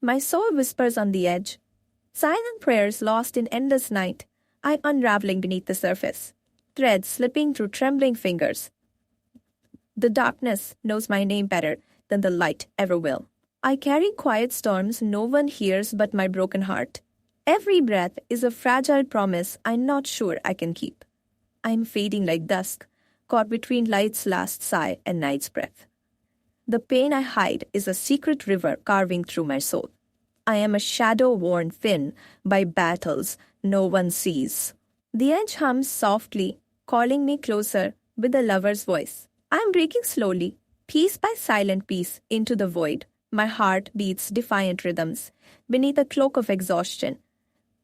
My soul whispers on the edge. Silent prayers lost in endless night. I'm unraveling beneath the surface. Threads slipping through trembling fingers. The darkness knows my name better than the light ever will. I carry quiet storms no one hears but my broken heart. Every breath is a fragile promise I'm not sure I can keep. I'm fading like dusk, caught between light's last sigh and night's breath. The pain I hide is a secret river carving through my soul. I am a shadow worn thin by battles no one sees. The edge hums softly, calling me closer with a lover's voice. I am breaking slowly, piece by silent piece, into the void. My heart beats defiant rhythms beneath a cloak of exhaustion.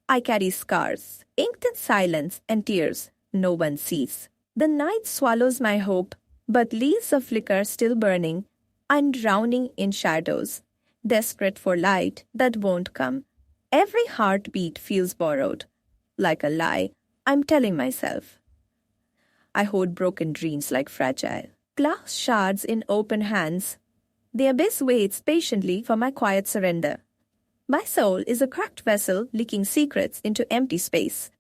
I carry scars, inked in silence and tears no one sees. The night swallows my hope, but leaves a flicker still burning. I'm drowning in shadows, desperate for light that won't come. Every heartbeat feels borrowed, like a lie I'm telling myself. I hold broken dreams like fragile glass shards in open hands. The abyss waits patiently for my quiet surrender. My soul is a cracked vessel leaking secrets into empty space.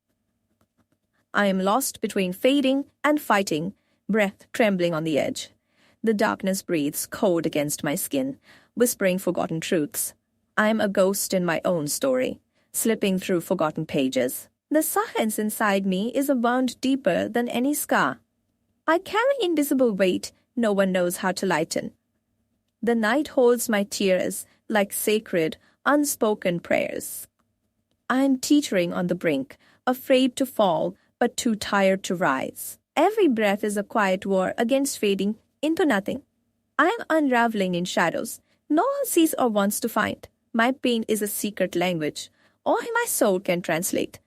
I am lost between fading and fighting, breath trembling on the edge. The darkness breathes cold against my skin, whispering forgotten truths. I am a ghost in my own story, slipping through forgotten pages. The silence inside me is a wound deeper than any scar. I carry invisible weight no one knows how to lighten. The night holds my tears like sacred, unspoken prayers. I am teetering on the brink, afraid to fall, but too tired to rise. Every breath is a quiet war against fading into nothing. I am unraveling in shadows no one sees or wants to find. My pain is a secret language only my soul can translate.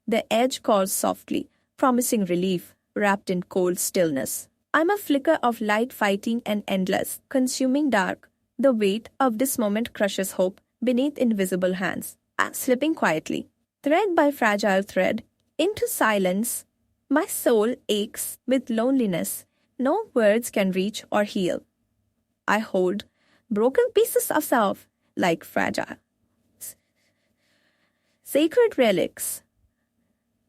The edge calls softly, promising relief, wrapped in cold stillness. I'm a flicker of light fighting an endless, consuming dark. The weight of this moment crushes hope beneath invisible hands. I'm slipping quietly, thread by fragile thread, into silence. My soul aches with loneliness no words can reach or heal. I hold broken pieces of self like fragile, sacred relics.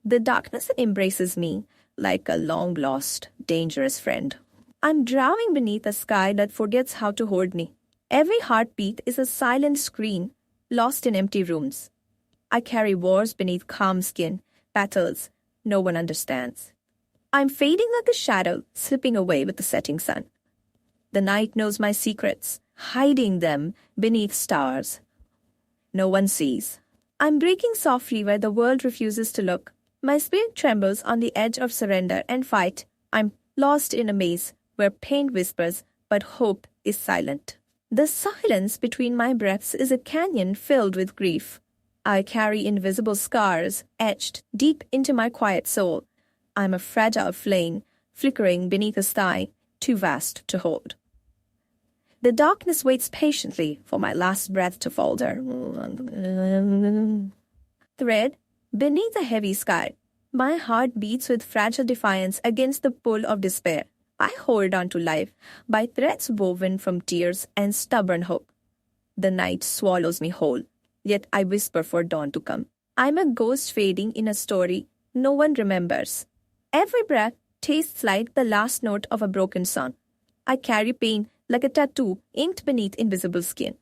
The darkness embraces me like a long-lost, dangerous friend. I'm drowning beneath a sky that forgets how to hold me. Every heartbeat is a silent scream, lost in empty rooms. I carry wars beneath calm skin, battles no one understands. I'm fading like a shadow, slipping away with the setting sun. The night knows my secrets, hiding them beneath stars no one sees. I'm breaking softly where the world refuses to look. My spirit trembles on the edge of surrender and fight. I'm lost in a maze where pain whispers, but hope is silent. The silence between my breaths is a canyon filled with grief. I carry invisible scars etched deep into my quiet soul. I'm a fragile flame, flickering beneath a sky too vast to hold. The darkness waits patiently for my last breath to falter. Thread beneath a heavy sky. My heart beats with fragile defiance against the pull of despair. I hold on to life by threads woven from tears and stubborn hope. The night swallows me whole, yet I whisper for dawn to come. I'm a ghost fading in a story no one remembers. Every breath tastes like the last note of a broken song. I carry pain like a tattoo inked beneath invisible skin.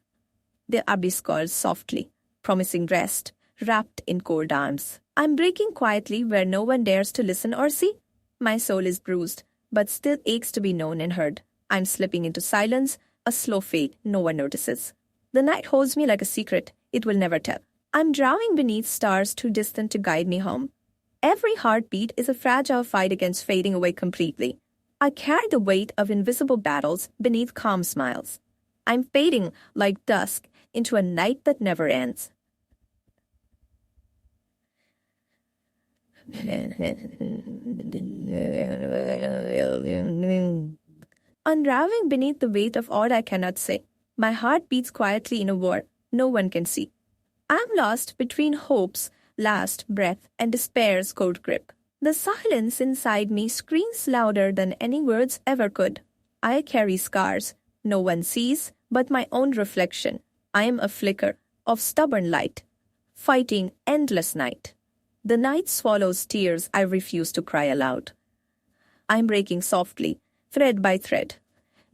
The abyss calls softly, promising rest, wrapped in cold arms. I'm breaking quietly where no one dares to listen or see. My soul is bruised, but still aches to be known and heard. I'm slipping into silence, a slow fade no one notices. The night holds me like a secret it will never tell. I'm drowning beneath stars too distant to guide me home. Every heartbeat is a fragile fight against fading away completely. I carry the weight of invisible battles beneath calm smiles. I'm fading like dusk into a night that never ends. Unraveling beneath the weight of all I cannot say, my heart beats quietly in a war no one can see. I'm lost between hope's last breath and despair's cold grip. The silence inside me screams louder than any words ever could. I carry scars no one sees but my own reflection. I am a flicker, of stubborn light, fighting endless night. The night swallows tears I refuse to cry aloud. I'm breaking softly, thread by thread,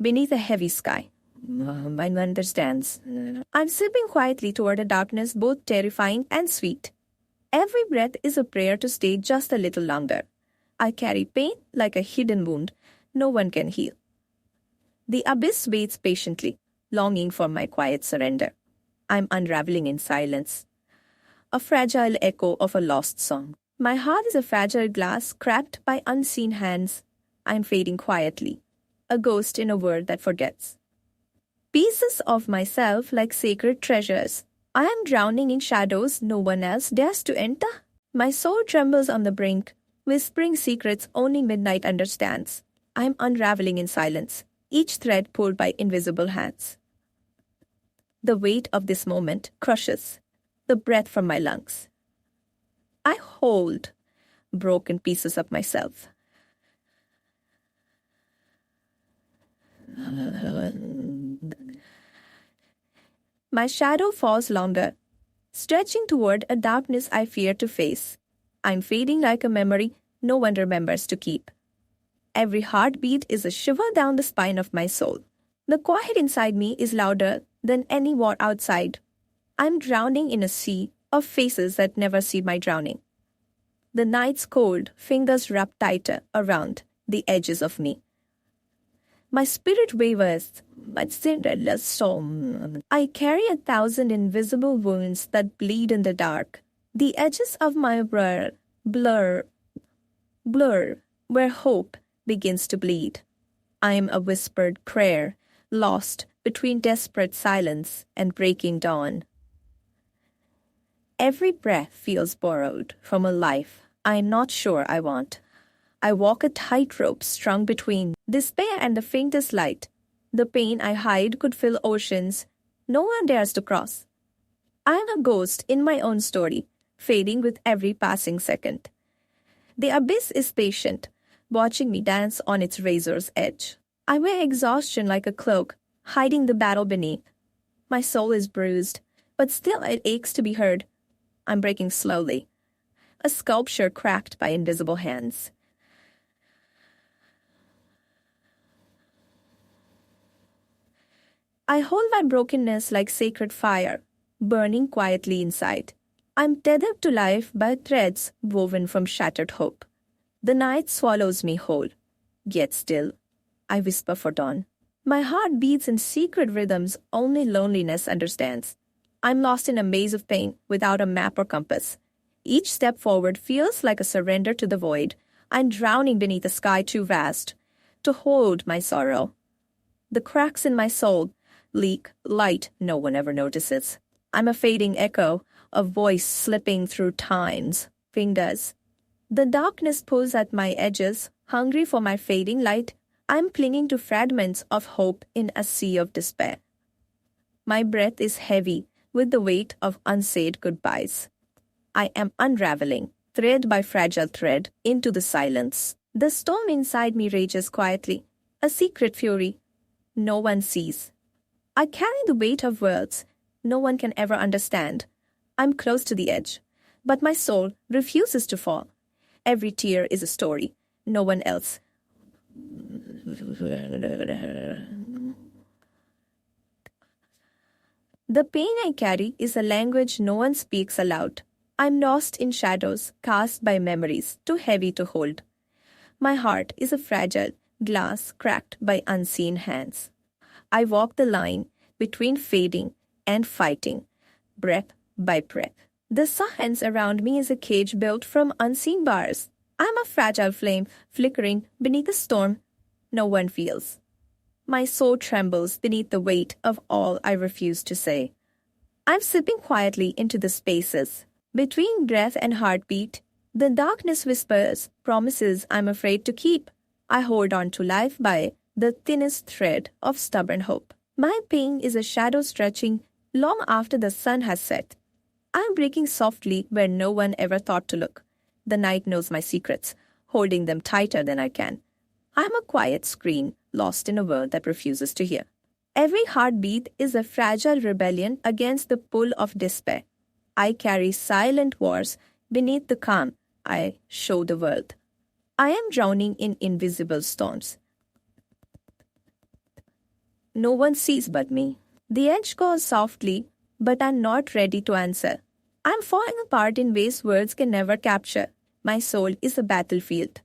beneath a heavy sky. Mine understands. I'm slipping quietly toward a darkness both terrifying and sweet. Every breath is a prayer to stay just a little longer. I carry pain like a hidden wound no one can heal. The abyss waits patiently, longing for my quiet surrender. I'm unraveling in silence, a fragile echo of a lost song. My heart is a fragile glass cracked by unseen hands. I'm fading quietly, a ghost in a world that forgets. Pieces of myself like sacred treasures. I am drowning in shadows no one else dares to enter. My soul trembles on the brink, whispering secrets only midnight understands. I am unraveling in silence, each thread pulled by invisible hands. The weight of this moment crushes the breath from my lungs. I hold broken pieces of myself. My shadow falls longer, stretching toward a darkness I fear to face. I'm fading like a memory no one remembers to keep. Every heartbeat is a shiver down the spine of my soul. The quiet inside me is louder than any war outside. I'm drowning in a sea of faces that never see my drowning. The night's cold fingers wrap tighter around the edges of me. My spirit wavers, but Cinderella's soul. I carry 1,000 invisible wounds that bleed in the dark. The edges of my blur, where hope begins to bleed. I am a whispered prayer, lost between desperate silence and breaking dawn. Every breath feels borrowed from a life I am not sure I want. I walk a tightrope strung between despair and the faintest light. The pain I hide could fill oceans no one dares to cross. I am a ghost in my own story, fading with every passing second. The abyss is patient, watching me dance on its razor's edge. I wear exhaustion like a cloak, hiding the battle beneath. My soul is bruised, but still it aches to be heard. I'm breaking slowly, a sculpture cracked by invisible hands. I hold my brokenness like sacred fire, burning quietly inside. I'm tethered to life by threads woven from shattered hope. The night swallows me whole, yet still, I whisper for dawn. My heart beats in secret rhythms only loneliness understands. I'm lost in a maze of pain without a map or compass. Each step forward feels like a surrender to the void. I'm drowning beneath a sky too vast to hold my sorrow. The cracks in my soul leak light no one ever notices. I'm a fading echo, a voice slipping through time's fingers. The darkness pulls at my edges, hungry for my fading light. I'm clinging to fragments of hope in a sea of despair. My breath is heavy with the weight of unsaid goodbyes. I am unraveling, thread by fragile thread, into the silence. The storm inside me rages quietly, a secret fury no one sees. I carry the weight of words no one can ever understand. I'm close to the edge, but my soul refuses to fall. Every tear is a story no one else. The pain I carry is a language no one speaks aloud. I'm lost in shadows cast by memories too heavy to hold. My heart is a fragile glass cracked by unseen hands. I walk the line between fading and fighting, breath by breath. The silence around me is a cage built from unseen bars. I'm a fragile flame flickering beneath a storm no one feels. My soul trembles beneath the weight of all I refuse to say. I'm slipping quietly into the spaces. Between breath and heartbeat, the darkness whispers promises I'm afraid to keep. I hold on to life by the thinnest thread of stubborn hope. My pain is a shadow stretching long after the sun has set. I'm breaking softly where no one ever thought to look. The night knows my secrets, holding them tighter than I can. I'm a quiet scream, lost in a world that refuses to hear. Every heartbeat is a fragile rebellion against the pull of despair. I carry silent wars beneath the calm I show the world. I am drowning in invisible storms. No one sees but me. The edge calls softly, but I'm not ready to answer. I'm falling apart in ways words can never capture. My soul is a battlefield,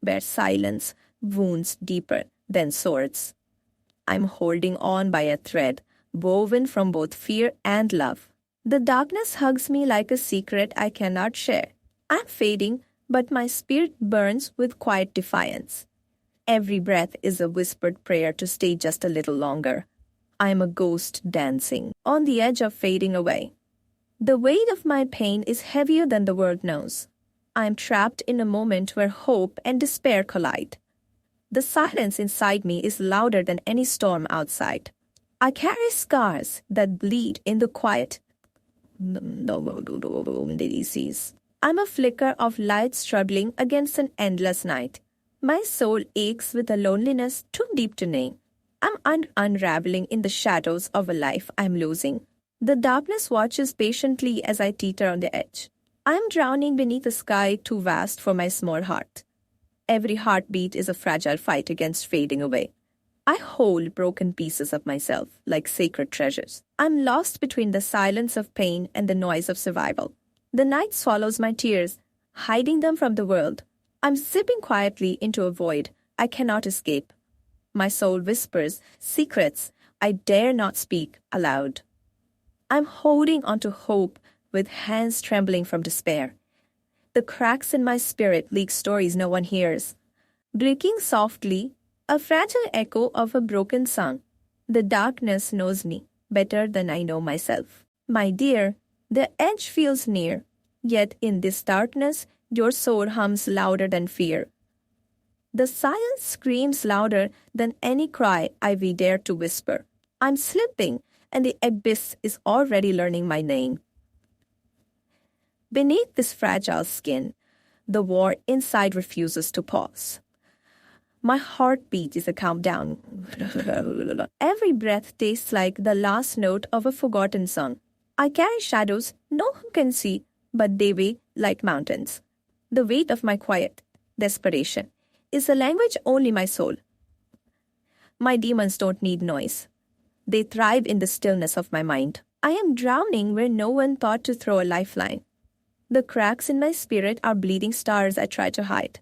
where silence wounds deeper than swords. I'm holding on by a thread, woven from both fear and love. The darkness hugs me like a secret I cannot share. I'm fading, but my spirit burns with quiet defiance. Every breath is a whispered prayer to stay just a little longer. I am a ghost dancing on the edge of fading away. The weight of my pain is heavier than the world knows. I am trapped in a moment where hope and despair collide. The silence inside me is louder than any storm outside. I carry scars that bleed in the quiet. I'm a flicker of light struggling against an endless night. My soul aches with a loneliness too deep to name. I'm unraveling in the shadows of a life I'm losing. The darkness watches patiently as I teeter on the edge. I'm drowning beneath a sky too vast for my small heart. Every heartbeat is a fragile fight against fading away. I hold broken pieces of myself like sacred treasures. I'm lost between the silence of pain and the noise of survival. The night swallows my tears, hiding them from the world. I'm slipping quietly into a void I cannot escape. My soul whispers secrets I dare not speak aloud. I'm holding onto hope with hands trembling from despair. The cracks in my spirit leak stories no one hears. Breaking softly, a fragile echo of a broken song. The darkness knows me better than I know myself. My dear, the edge feels near, yet in this darkness, your soul hums louder than fear. The silence screams louder than any cry I dare to whisper. I'm slipping, and the abyss is already learning my name. Beneath this fragile skin, the war inside refuses to pause. My heartbeat is a countdown. Every breath tastes like the last note of a forgotten song. I carry shadows no one can see, but they weigh like mountains. The weight of my quiet desperation is a language only my soul. My demons don't need noise. They thrive in the stillness of my mind. I am drowning where no one thought to throw a lifeline. The cracks in my spirit are bleeding stars I try to hide.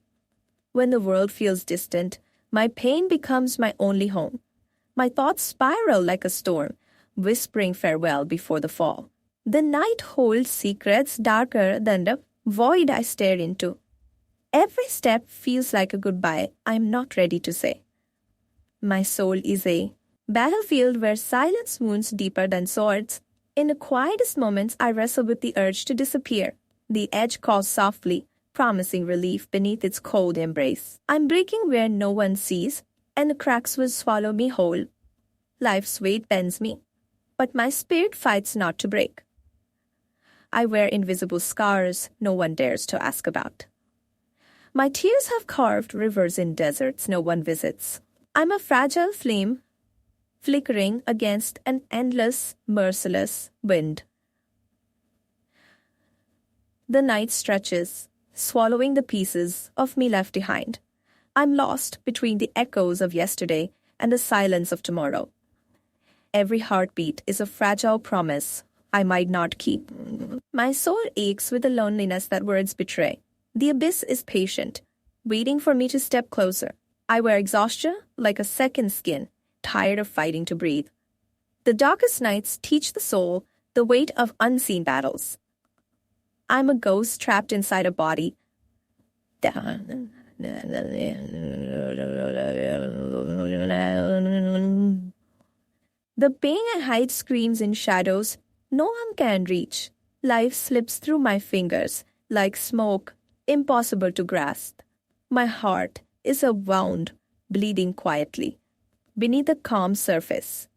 When the world feels distant, my pain becomes my only home. My thoughts spiral like a storm, whispering farewell before the fall. The night holds secrets darker than the void I stare into. Every step feels like a goodbye I'm not ready to say. My soul is a battlefield where silence wounds deeper than swords. In the quietest moments, I wrestle with the urge to disappear. The edge calls softly, promising relief beneath its cold embrace. I'm breaking where no one sees, and the cracks will swallow me whole. Life's weight bends me, but my spirit fights not to break. I wear invisible scars no one dares to ask about. My tears have carved rivers in deserts no one visits. I'm a fragile flame, flickering against an endless, merciless wind. The night stretches, swallowing the pieces of me left behind. I'm lost between the echoes of yesterday and the silence of tomorrow. Every heartbeat is a fragile promise I might not keep. My soul aches with the loneliness that words betray. The abyss is patient, waiting for me to step closer. I wear exhaustion like a second skin, tired of fighting to breathe. The darkest nights teach the soul the weight of unseen battles. I'm a ghost trapped inside a body. The pain I hide screams in shadows no one can reach. Life slips through my fingers like smoke, impossible to grasp. My heart is a wound, bleeding quietly beneath the calm surface.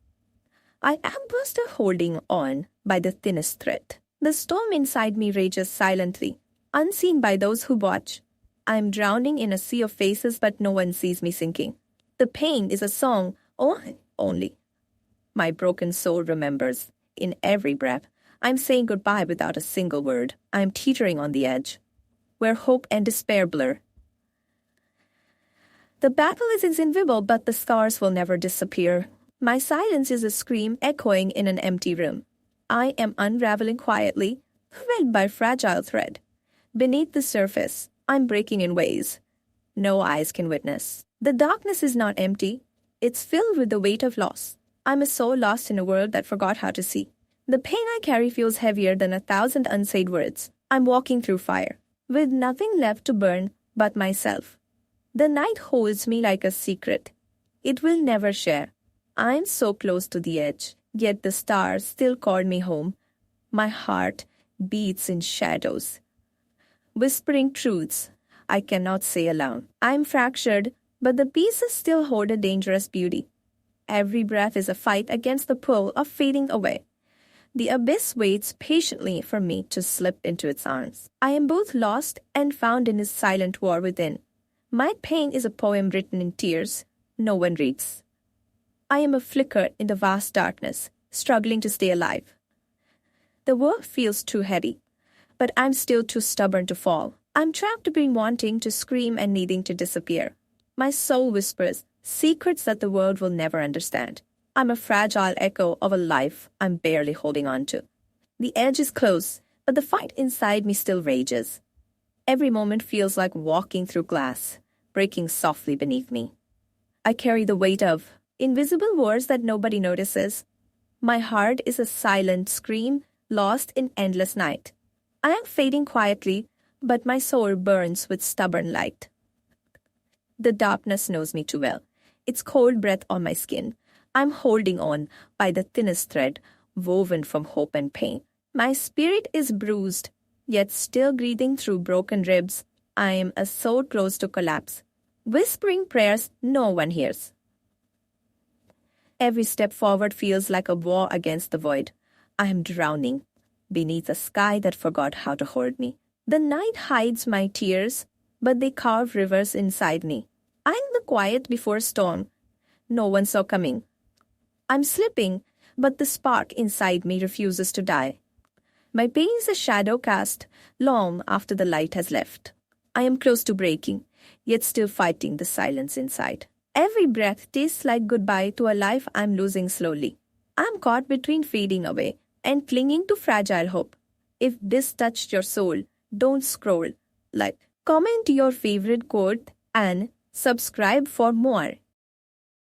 I am just holding on by the thinnest thread. The storm inside me rages silently, unseen by those who watch. I am drowning in a sea of faces, but no one sees me sinking. The pain is a song only. My broken soul remembers. In every breath, I'm saying goodbye without a single word. I'm teetering on the edge, where hope and despair blur. The battle is invisible, but the scars will never disappear. My silence is a scream echoing in an empty room. I am unraveling quietly, thread by fragile thread. Beneath the surface, I'm breaking in ways no eyes can witness. The darkness is not empty. It's filled with the weight of loss. I'm a soul lost in a world that forgot how to see. The pain I carry feels heavier than 1,000 unsaid words. I'm walking through fire, with nothing left to burn but myself. The night holds me like a secret. It will never share. I'm so close to the edge, yet the stars still call me home. My heart beats in shadows, whispering truths I cannot say aloud. I'm fractured, but the pieces still hold a dangerous beauty. Every breath is a fight against the pull of fading away. The abyss waits patiently for me to slip into its arms. I am both lost and found in its silent war within. My pain is a poem written in tears no one reads. I am a flicker in the vast darkness, struggling to stay alive. The world feels too heady, but I'm still too stubborn to fall. I'm trapped between wanting to scream and needing to disappear. My soul whispers secrets that the world will never understand. I'm a fragile echo of a life I'm barely holding on to. The edge is close, but the fight inside me still rages. Every moment feels like walking through glass, breaking softly beneath me. I carry the weight of invisible wars that nobody notices. My heart is a silent scream lost in endless night. I am fading quietly, but my soul burns with stubborn light. The darkness knows me too well. Its cold breath on my skin. I'm holding on by the thinnest thread, woven from hope and pain. My spirit is bruised, yet still breathing through broken ribs. I am a soul close to collapse, whispering prayers no one hears. Every step forward feels like a war against the void. I am drowning beneath a sky that forgot how to hold me. The night hides my tears, but they carve rivers inside me. I'm the quiet before storm no one saw coming. I'm slipping, but the spark inside me refuses to die. My pain is a shadow cast long after the light has left. I am close to breaking, yet still fighting the silence inside. Every breath tastes like goodbye to a life I'm losing slowly. I'm caught between fading away and clinging to fragile hope. If this touched your soul, don't scroll, like, comment your favorite quote, and subscribe for more.